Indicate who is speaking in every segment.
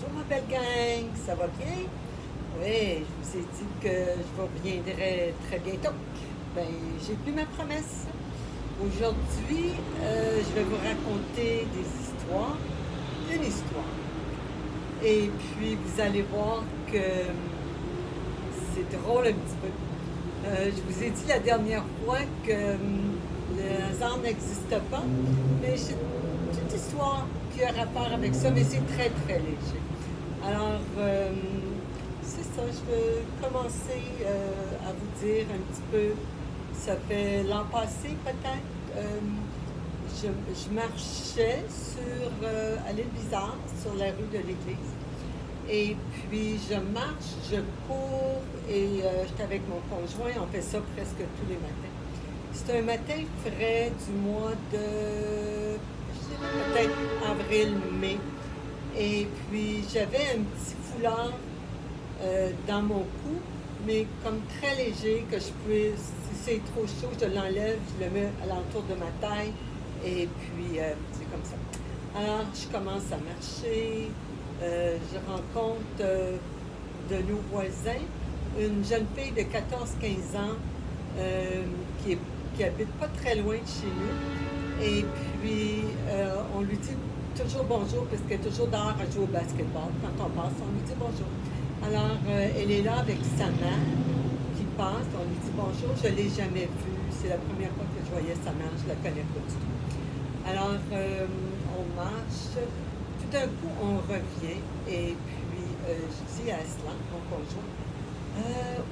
Speaker 1: Bonjour ma belle gang, ça va bien? Oui, je vous ai dit que je reviendrai très bientôt. Ben, j'ai tenu ma promesse. Aujourd'hui, je vais vous raconter des histoires, une histoire. Et puis, vous allez voir que c'est drôle un petit peu. Je vous ai dit la dernière fois que le hasard n'existe pas, mais j'ai une petite histoire qui a rapport avec ça, mais c'est très très léger. Alors, c'est ça, je vais commencer à vous dire un petit peu, ça fait l'an passé peut-être, je marchais à l'île Bizarre, sur la rue de l'église. Et puis je marche, je cours et j'étais avec mon conjoint, on fait ça presque tous les matins. C'est un matin frais du mois de, je dirais peut-être avril-mai. Et puis j'avais un petit foulard dans mon cou, mais comme très léger, que je peux, si c'est trop chaud, je l'enlève, je le mets à l'entour de ma taille, et puis c'est comme ça. Alors je commence à marcher, je rencontre de nos voisins une jeune fille de 14-15 ans qui habite pas très loin de chez nous. Et puis on lui dit toujours bonjour parce qu'elle est toujours dehors à jouer au basketball. Quand on passe, on lui dit bonjour. Alors, elle est là avec sa mère qui passe. On lui dit bonjour. Je ne l'ai jamais vue. C'est la première fois que je voyais sa mère. Je ne la connais pas du tout. Alors, on marche. Tout d'un coup, on revient. Et puis, je dis à Aslan, mon conjoint,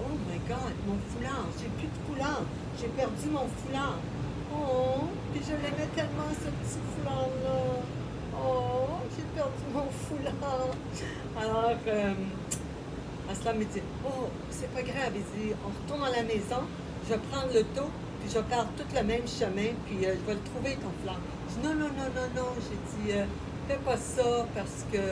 Speaker 1: oh my God, mon foulard. J'ai plus de foulard. J'ai perdu mon foulard. Oh, puis je l'aimais tellement, ce petit foulard-là. Oh, j'ai perdu mon foulard. Alors, Aslam me dit, oh, c'est pas grave. Il dit, on retourne à la maison, je vais prendre l'auto, puis je vais faire tout le même chemin, puis je vais le trouver, ton foulard. Je dis, non, non, non, non, non. J'ai dit, fais pas ça parce que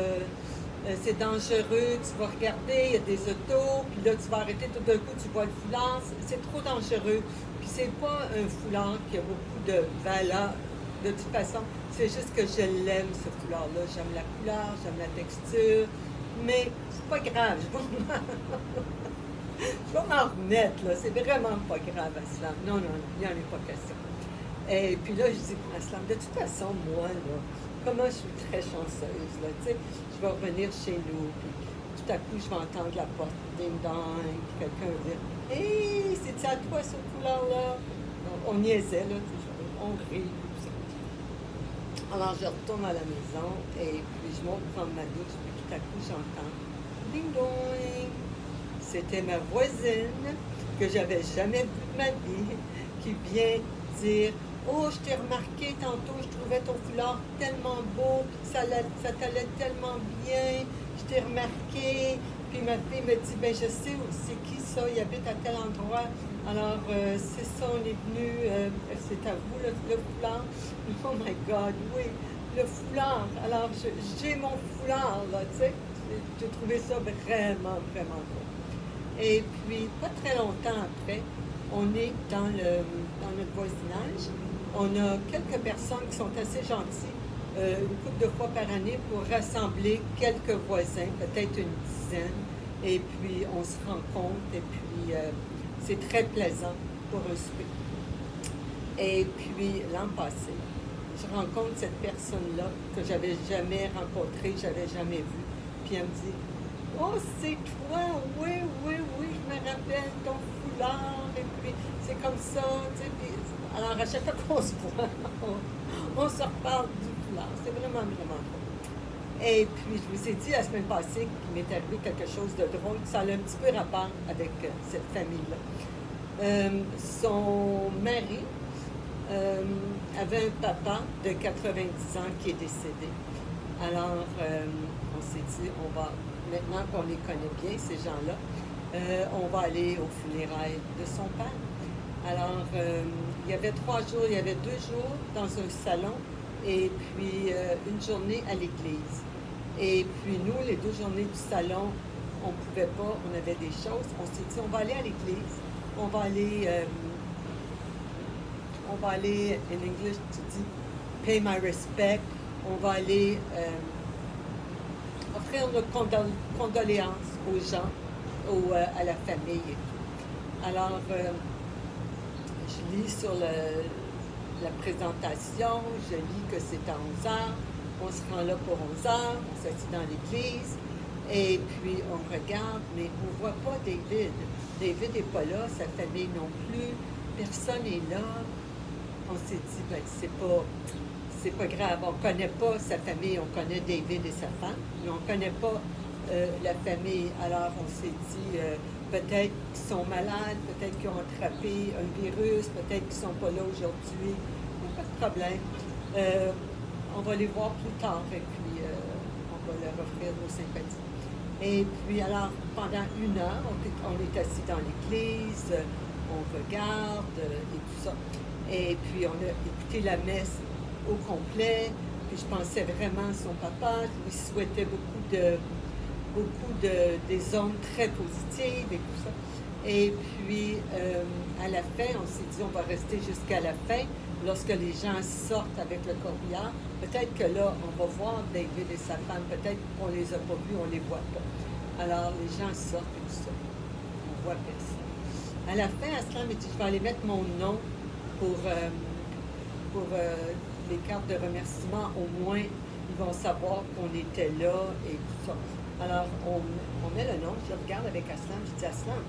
Speaker 1: c'est dangereux. Tu vas regarder, il y a des autos, puis là, tu vas arrêter tout d'un coup, tu vois le foulard. C'est trop dangereux. Puis c'est pas un foulard qui a beaucoup de valeur. De toute façon, c'est juste que je l'aime, ce foulard-là. J'aime la couleur, j'aime la texture. Mais c'est pas grave, je vais m'en remettre, là. C'est vraiment pas grave, Aslam. Non, non, non, il n'y en a pas question. Et puis là, je dis, Aslam, de toute façon, moi, là, comment je suis très chanceuse, là, tu sais, je vais revenir chez nous, puis tout à coup, je vais entendre la porte, ding-dong, puis quelqu'un va dire, « Hey, c'est-tu à toi, ce foulard-là? » On niaisait, là, on rit, tout ça. Alors, je retourne à la maison, et puis je monte prendre ma douche, puis tout à coup, j'entends ding-dong. C'était ma voisine, que j'avais jamais vue de ma vie, qui vient dire, oh, je t'ai remarqué tantôt, je trouvais ton foulard tellement beau, ça t'allait tellement bien, je t'ai remarqué. Puis ma fille me dit, ben je sais, c'est qui ça, il habite à tel endroit. Alors, c'est ça, on est venu, c'est à vous le foulard. Oh my God, oui, le foulard. Alors, j'ai mon foulard, là, tu sais. J'ai trouvé ça vraiment, vraiment beau. Et puis, pas très longtemps après, on est dans notre voisinage. On a quelques personnes qui sont assez gentilles, une couple de fois par année, pour rassembler quelques voisins, peut-être une dizaine. Et puis, on se rencontre, et puis, c'est très plaisant pour un souper. Et puis, l'an passé, je rencontre cette personne-là que j'avais jamais rencontrée, j'avais jamais vue. Puis elle me dit, oh, c'est toi, oui, oui, oui, je me rappelle ton foulard, et puis c'est comme ça, tu sais. Puis, alors, à chaque fois qu'on se voit, on se reparle du foulard. C'est vraiment, vraiment cool. Et puis, je vous ai dit la semaine passée qu'il m'est arrivé quelque chose de drôle, ça a un petit peu rapport avec cette famille-là. Son mari avait un papa de 90 ans qui est décédé. Alors, on s'est dit, maintenant qu'on les connaît bien, ces gens-là, on va aller aux funérailles de son père. Alors, il y avait 3 jours, il y avait 2 jours dans un salon et puis une journée à l'église. Et puis nous, les 2 journées du salon, on ne pouvait pas, on avait des choses. On s'est dit, on va aller à l'église, on va aller, in English, tu dis, pay my respect, on va aller offrir offrir nos condoléances aux gens, à la famille et tout. Alors, je lis sur la présentation, je lis que c'est à 11 heures, on se rend là pour 11 heures, on s'assied dans l'église, et puis on regarde, mais on ne voit pas David. David n'est pas là, sa famille non plus, personne n'est là. On s'est dit, ben, c'est pas grave, on ne connaît pas sa famille, on connaît David et sa femme, mais on ne connaît pas la famille. Alors on s'est dit, peut-être qu'ils sont malades, peut-être qu'ils ont attrapé un virus, peut-être qu'ils ne sont pas là aujourd'hui, pas de problème. On va les voir plus tard et puis on va leur offrir nos sympathies. Et puis alors, pendant 1 heure, on est assis dans l'église, on regarde et tout ça. Et puis on a écouté la messe au complet, puis je pensais vraiment à son papa, je lui souhaitais des ondes très positives et tout ça. Et puis, à la fin, on s'est dit, on va rester jusqu'à la fin. Lorsque les gens sortent avec le corbillard, peut-être que là, on va voir David et sa femme, peut-être qu'on les a pas vus, on les voit pas. Alors, les gens sortent et tout ça. On voit personne. À la fin, Aslam m'a dit, je vais aller mettre mon nom pour les cartes de remerciement. Au moins, ils vont savoir qu'on était là et tout ça. Alors, on met le nom, je regarde avec Aslam, je dis, Aslam,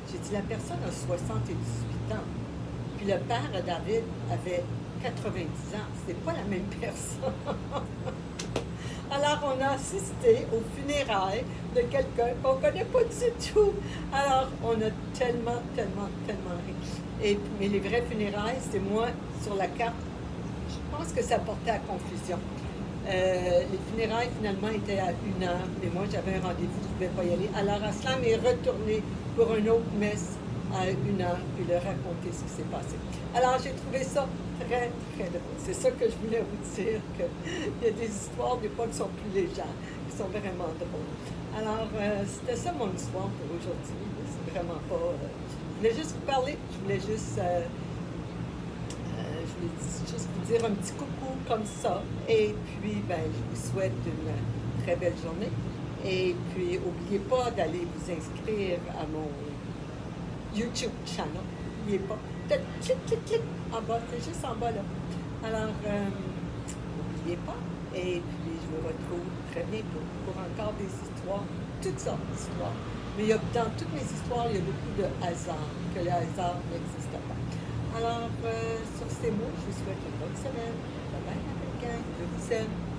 Speaker 1: j'ai dit, la personne a 78 ans. Puis le père de David avait 90 ans. C'était pas la même personne. Alors, on a assisté aux funérailles de quelqu'un qu'on ne connaît pas du tout. Alors, on a tellement ri. Mais les vraies funérailles, c'était moi sur la carte. Je pense que ça portait à confusion. Les funérailles, finalement, étaient à 1 heure, mais moi, j'avais un rendez-vous, je ne pouvais pas y aller. Alors, Aslam est retourné pour une autre messe à 1 heure, puis leur raconter ce qui s'est passé. Alors, j'ai trouvé ça très drôle. C'est ça que je voulais vous dire, qu'il y a des histoires, des fois, qui sont plus légères, qui sont vraiment drôles. Alors, c'était ça mon histoire pour aujourd'hui. C'est vraiment pas... je voulais juste vous parler, je voulais juste vous dire un petit coucou comme ça. Et puis, ben, je vous souhaite une très belle journée. Et puis, n'oubliez pas d'aller vous inscrire à mon YouTube channel. N'oubliez pas. Peut-être clic en bas. C'est juste en bas là. Alors, n'oubliez pas. Et puis, je vous retrouve très bientôt pour encore des histoires, toutes sortes d'histoires. Mais dans toutes mes histoires, il y a beaucoup de hasard, que le hasard n'existe pas. Alors, sur ces mots, je vous souhaite une bonne semaine. Bye bye, Américain. Je vous aime.